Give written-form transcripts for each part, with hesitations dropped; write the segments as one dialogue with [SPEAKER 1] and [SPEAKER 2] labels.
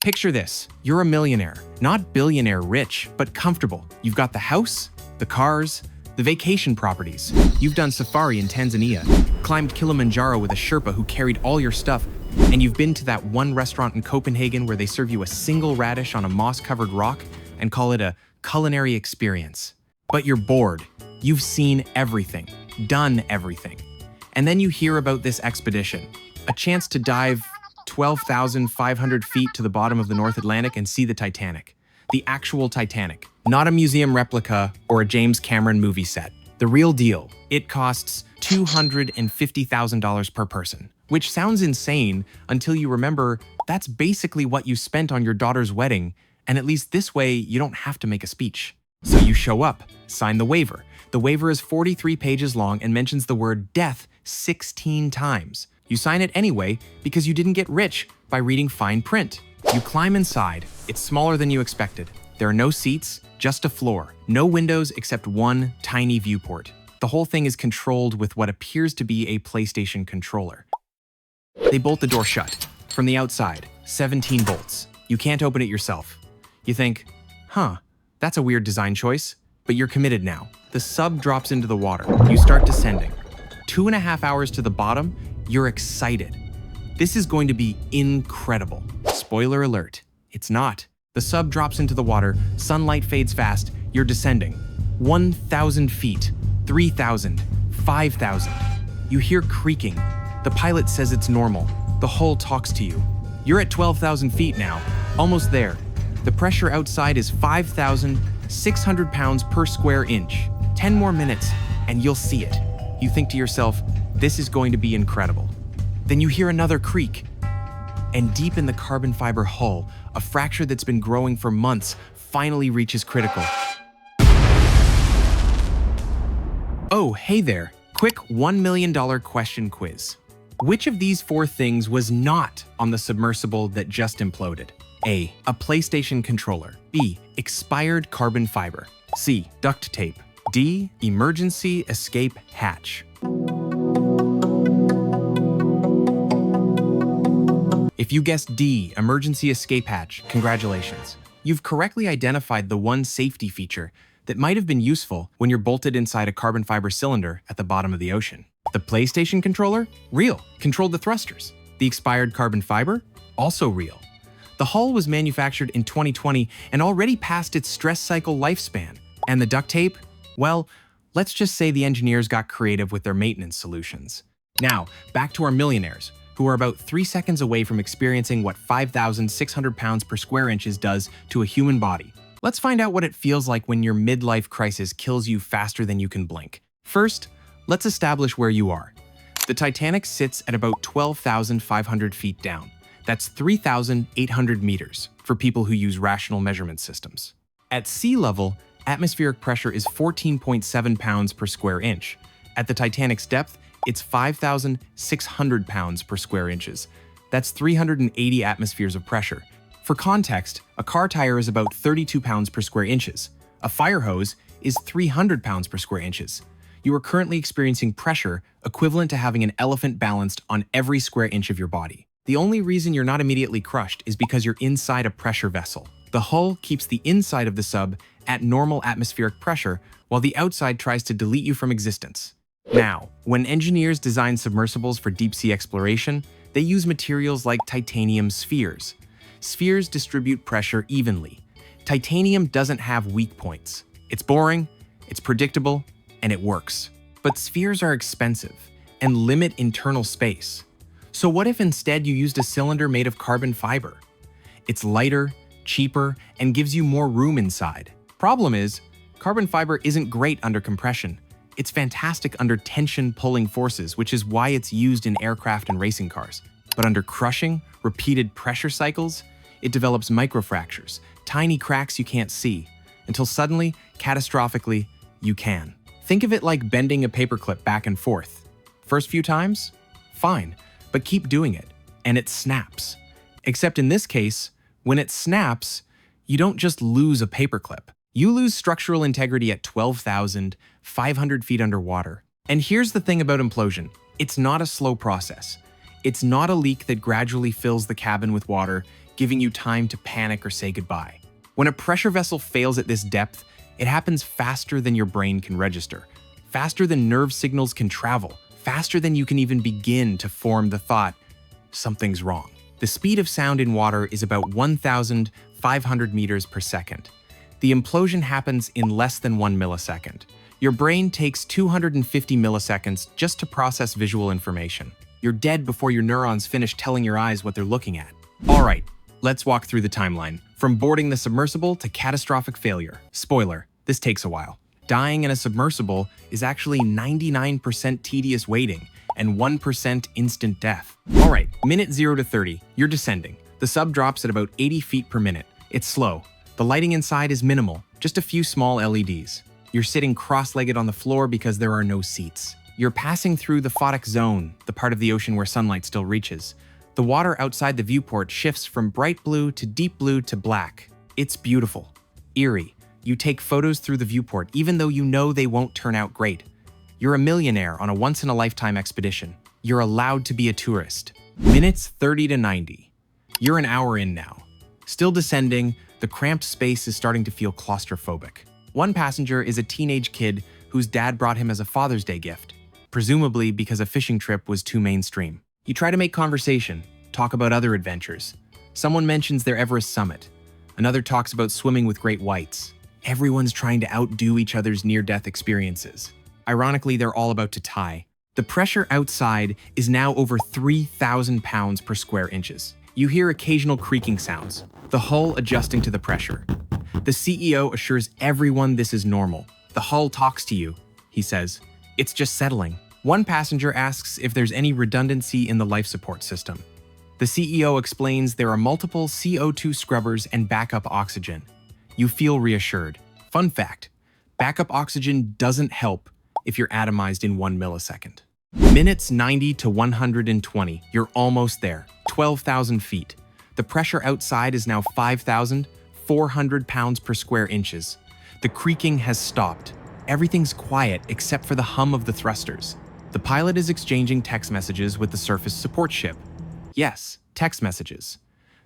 [SPEAKER 1] Picture this. You're a millionaire, not billionaire rich, but comfortable. You've got the house, the cars, the vacation properties. You've done safari in Tanzania, climbed Kilimanjaro with a Sherpa who carried all your stuff, and you've been to that one restaurant in Copenhagen where they serve you a single radish on a moss-covered rock and call it a culinary experience. But you're bored. You've seen everything, done everything. And then you hear about this expedition, a chance to dive 12,500 feet to the bottom of the North Atlantic and see the Titanic. The actual Titanic, not a museum replica or a James Cameron movie set. The real deal. It costs $250,000 per person, which sounds insane until you remember that's basically what you spent on your daughter's wedding, and at least this way you don't have to make a speech. So you show up, sign the waiver. The waiver is 43 pages long and mentions the word death 16 times. You sign it anyway because you didn't get rich by reading fine print. You climb inside. It's smaller than you expected. There are no seats, just a floor. No windows except one tiny viewport. The whole thing is controlled with what appears to be a PlayStation controller. They bolt the door shut. From the outside, 17 bolts. You can't open it yourself. You think, that's a weird design choice, but you're committed now. The sub drops into the water. You start descending. 2.5 hours to the bottom, you're excited. This is going to be incredible. Spoiler alert, it's not. The sub drops into the water, sunlight fades fast, you're descending. 1,000 feet, 3,000, 5,000. You hear creaking. The pilot says it's normal. The hull talks to you. You're at 12,000 feet now, almost there. The pressure outside is 5,600 pounds per square inch. 10 more minutes, and you'll see it. You think to yourself, this is going to be incredible. Then you hear another creak. And deep in the carbon fiber hull, a fracture that's been growing for months finally reaches critical. Oh, hey there. Quick $1 million question quiz. Which of these 4 things was not on the submersible that just imploded? A PlayStation controller. B, expired carbon fiber. C, duct tape. D, emergency escape hatch. If you guessed D, emergency escape hatch, congratulations. You've correctly identified the one safety feature that might have been useful when you're bolted inside a carbon fiber cylinder at the bottom of the ocean. The PlayStation controller? Real, controlled the thrusters. The expired carbon fiber? Also real. The hull was manufactured in 2020 and already passed its stress cycle lifespan. And the duct tape? Well, let's just say the engineers got creative with their maintenance solutions. Now, back to our millionaires, who are about 3 seconds away from experiencing what 5,600 pounds per square inches does to a human body. Let's find out what it feels like when your midlife crisis kills you faster than you can blink. First, let's establish where you are. The Titanic sits at about 12,500 feet down. That's 3,800 meters for people who use rational measurement systems. At sea level, atmospheric pressure is 14.7 pounds per square inch. At the Titanic's depth, it's 5,600 pounds per square inches. That's 380 atmospheres of pressure. For context, a car tire is about 32 pounds per square inches. A fire hose is 300 pounds per square inches. You are currently experiencing pressure equivalent to having an elephant balanced on every square inch of your body. The only reason you're not immediately crushed is because you're inside a pressure vessel. The hull keeps the inside of the sub at normal atmospheric pressure, while the outside tries to delete you from existence. Now, when engineers design submersibles for deep-sea exploration, they use materials like titanium spheres. Spheres distribute pressure evenly. Titanium doesn't have weak points. It's boring, it's predictable, and it works. But spheres are expensive and limit internal space. So what if instead you used a cylinder made of carbon fiber? It's lighter, cheaper, and gives you more room inside. Problem is, carbon fiber isn't great under compression. It's fantastic under tension pulling forces, which is why it's used in aircraft and racing cars. But under crushing, repeated pressure cycles, it develops microfractures, tiny cracks you can't see, until suddenly, catastrophically, you can. Think of it like bending a paperclip back and forth. First few times? Fine, but keep doing it, and it snaps. Except in this case, when it snaps, you don't just lose a paperclip. You lose structural integrity at 12,500 feet underwater. And here's the thing about implosion. It's not a slow process. It's not a leak that gradually fills the cabin with water, giving you time to panic or say goodbye. When a pressure vessel fails at this depth, it happens faster than your brain can register, faster than nerve signals can travel, faster than you can even begin to form the thought, something's wrong. The speed of sound in water is about 1,500 meters per second. The implosion happens in less than 1 millisecond. Your brain takes 250 milliseconds just to process visual information. You're dead before your neurons finish telling your eyes what they're looking at. All right, let's walk through the timeline. From boarding the submersible to catastrophic failure. Spoiler, this takes a while. Dying in a submersible is actually 99% tedious waiting and 1% instant death. All right, minute 0 to 30, you're descending. The sub drops at about 80 feet per minute. It's slow. The lighting inside is minimal, just a few small LEDs. You're sitting cross-legged on the floor because there are no seats. You're passing through the photic zone, the part of the ocean where sunlight still reaches. The water outside the viewport shifts from bright blue to deep blue to black. It's beautiful, eerie. You take photos through the viewport even though you know they won't turn out great. You're a millionaire on a once-in-a-lifetime expedition. You're allowed to be a tourist. Minutes 30 to 90. You're an hour in now. Still descending, the cramped space is starting to feel claustrophobic. One passenger is a teenage kid whose dad brought him as a Father's Day gift, presumably because a fishing trip was too mainstream. You try to make conversation, talk about other adventures. Someone mentions their Everest summit. Another talks about swimming with great whites. Everyone's trying to outdo each other's near-death experiences. Ironically, they're all about to tie. The pressure outside is now over 3,000 pounds per square inches. You hear occasional creaking sounds, the hull adjusting to the pressure. The CEO assures everyone this is normal. The hull talks to you, he says. It's just settling. One passenger asks if there's any redundancy in the life support system. The CEO explains there are multiple CO2 scrubbers and backup oxygen. You feel reassured. Fun fact, backup oxygen doesn't help if you're atomized in 1 millisecond. Minutes 90 to 120, you're almost there, 12,000 feet. The pressure outside is now 5,400 pounds per square inches. The creaking has stopped. Everything's quiet except for the hum of the thrusters. The pilot is exchanging text messages with the surface support ship. Yes, text messages.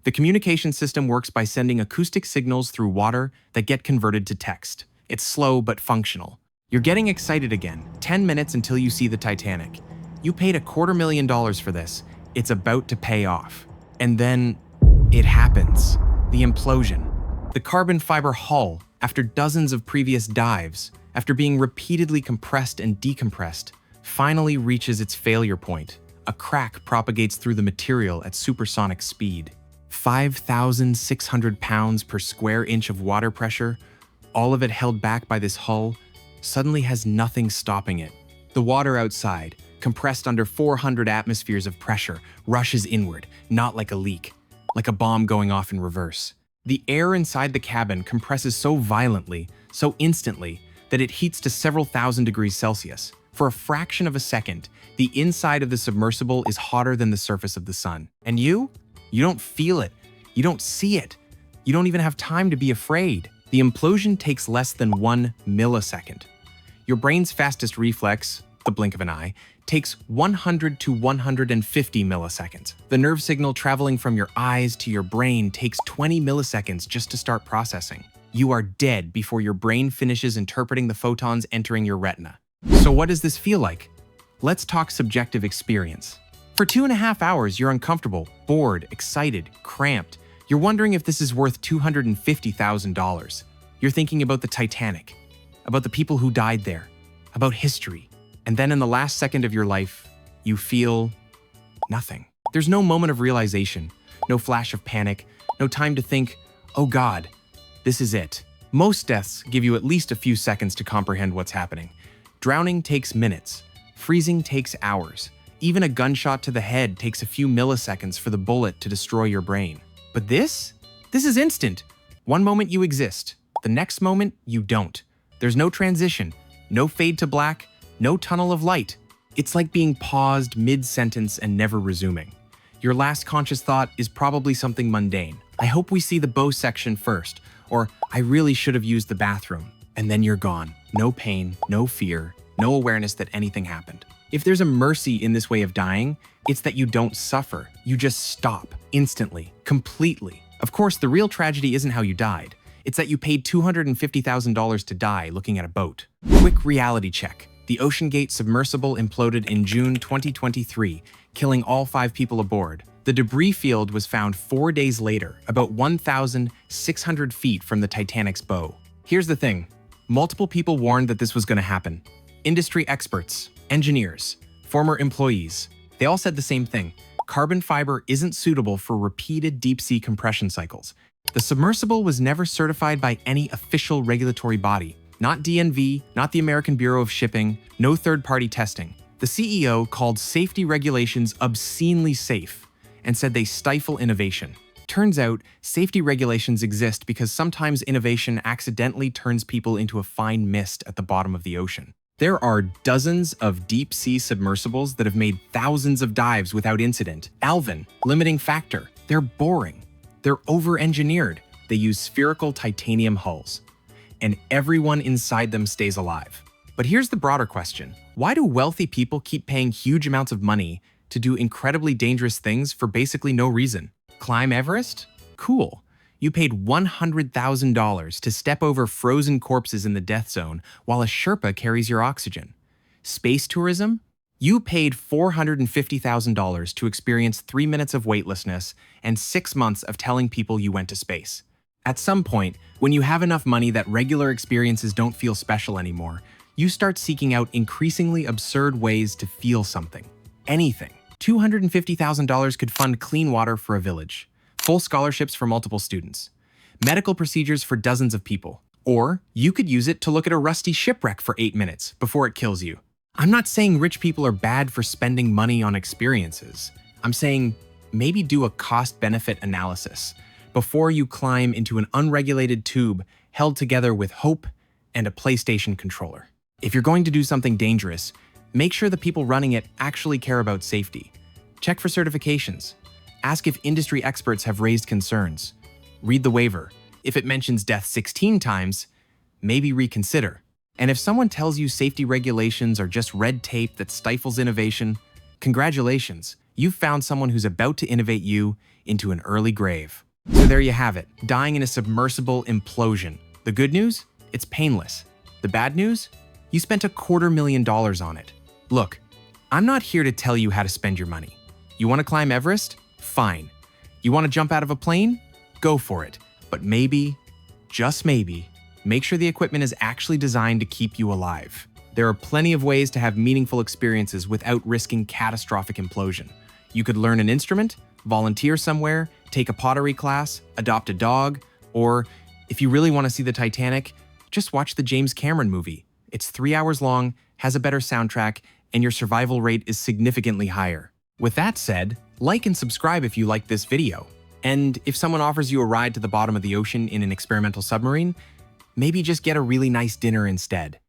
[SPEAKER 1] The communication system works by sending acoustic signals through water that get converted to text. It's slow but functional. You're getting excited again, 10 minutes until you see the Titanic. You paid $250,000 for this. It's about to pay off. And then it happens. The implosion. The carbon fiber hull, after dozens of previous dives, after being repeatedly compressed and decompressed, finally reaches its failure point. A crack propagates through the material at supersonic speed. 5,600 pounds per square inch of water pressure, all of it held back by this hull, suddenly has nothing stopping it. The water outside, compressed under 400 atmospheres of pressure, rushes inward, not like a leak, like a bomb going off in reverse. The air inside the cabin compresses so violently, so instantly, that it heats to several thousand degrees Celsius. For a fraction of a second, the inside of the submersible is hotter than the surface of the sun. And you don't feel it. You don't see it. You don't even have time to be afraid. The implosion takes less than 1 millisecond. Your brain's fastest reflex, the blink of an eye, takes 100 to 150 milliseconds. The nerve signal traveling from your eyes to your brain takes 20 milliseconds just to start processing. You are dead before your brain finishes interpreting the photons entering your retina. So what does this feel like? Let's talk subjective experience. For 2.5 hours, you're uncomfortable, bored, excited, cramped. You're wondering if this is worth $250,000. You're thinking about the Titanic, about the people who died there, about history. And then in the last second of your life, you feel nothing. There's no moment of realization, no flash of panic, no time to think, oh God, this is it. Most deaths give you at least a few seconds to comprehend what's happening. Drowning takes minutes. Freezing takes hours. Even a gunshot to the head takes a few milliseconds for the bullet to destroy your brain. But this is instant. One moment you exist. The next moment, you don't. There's no transition, no fade to black, no tunnel of light. It's like being paused mid-sentence and never resuming. Your last conscious thought is probably something mundane. I hope we see the bow section first, or I really should have used the bathroom. And then you're gone. No pain, no fear, no awareness that anything happened. If there's a mercy in this way of dying, it's that you don't suffer. You just stop, instantly, completely. Of course, the real tragedy isn't how you died. It's that you paid $250,000 to die looking at a boat. Quick reality check. The OceanGate submersible imploded in June 2023, killing all 5 people aboard. The debris field was found 4 days later, about 1,600 feet from the Titanic's bow. Here's the thing. Multiple people warned that this was going to happen. Industry experts, engineers, former employees, they all said the same thing. Carbon fiber isn't suitable for repeated deep-sea compression cycles. The submersible was never certified by any official regulatory body. Not DNV, not the American Bureau of Shipping, no third-party testing. The CEO called safety regulations obscenely safe and said they stifle innovation. Turns out, safety regulations exist because sometimes innovation accidentally turns people into a fine mist at the bottom of the ocean. There are dozens of deep-sea submersibles that have made thousands of dives without incident. Alvin, limiting factor. They're boring. They're over-engineered. They use spherical titanium hulls. And everyone inside them stays alive. But here's the broader question. Why do wealthy people keep paying huge amounts of money to do incredibly dangerous things for basically no reason? Climb Everest? Cool. You paid $100,000 to step over frozen corpses in the death zone while a Sherpa carries your oxygen. Space tourism? You paid $450,000 to experience 3 minutes of weightlessness and 6 months of telling people you went to space. At some point, when you have enough money that regular experiences don't feel special anymore, you start seeking out increasingly absurd ways to feel something. Anything. $250,000 could fund clean water for a village, full scholarships for multiple students, medical procedures for dozens of people, or you could use it to look at a rusty shipwreck for 8 minutes before it kills you. I'm not saying rich people are bad for spending money on experiences. I'm saying maybe do a cost-benefit analysis before you climb into an unregulated tube held together with hope and a PlayStation controller. If you're going to do something dangerous, make sure the people running it actually care about safety. Check for certifications. Ask if industry experts have raised concerns. Read the waiver. If it mentions death 16 times, maybe reconsider. And if someone tells you safety regulations are just red tape that stifles innovation, congratulations, you've found someone who's about to innovate you into an early grave. So there you have it, dying in a submersible implosion. The good news? It's painless. The bad news? You spent $250,000 on it. Look, I'm not here to tell you how to spend your money. You want to climb Everest? Fine. You want to jump out of a plane? Go for it. But maybe, just maybe, make sure the equipment is actually designed to keep you alive. There are plenty of ways to have meaningful experiences without risking catastrophic implosion. You could learn an instrument, volunteer somewhere, take a pottery class, adopt a dog, or if you really want to see the Titanic, just watch the James Cameron movie. It's 3 hours long, has a better soundtrack, and your survival rate is significantly higher. With that said, like and subscribe if you liked this video. And if someone offers you a ride to the bottom of the ocean in an experimental submarine, maybe just get a really nice dinner instead.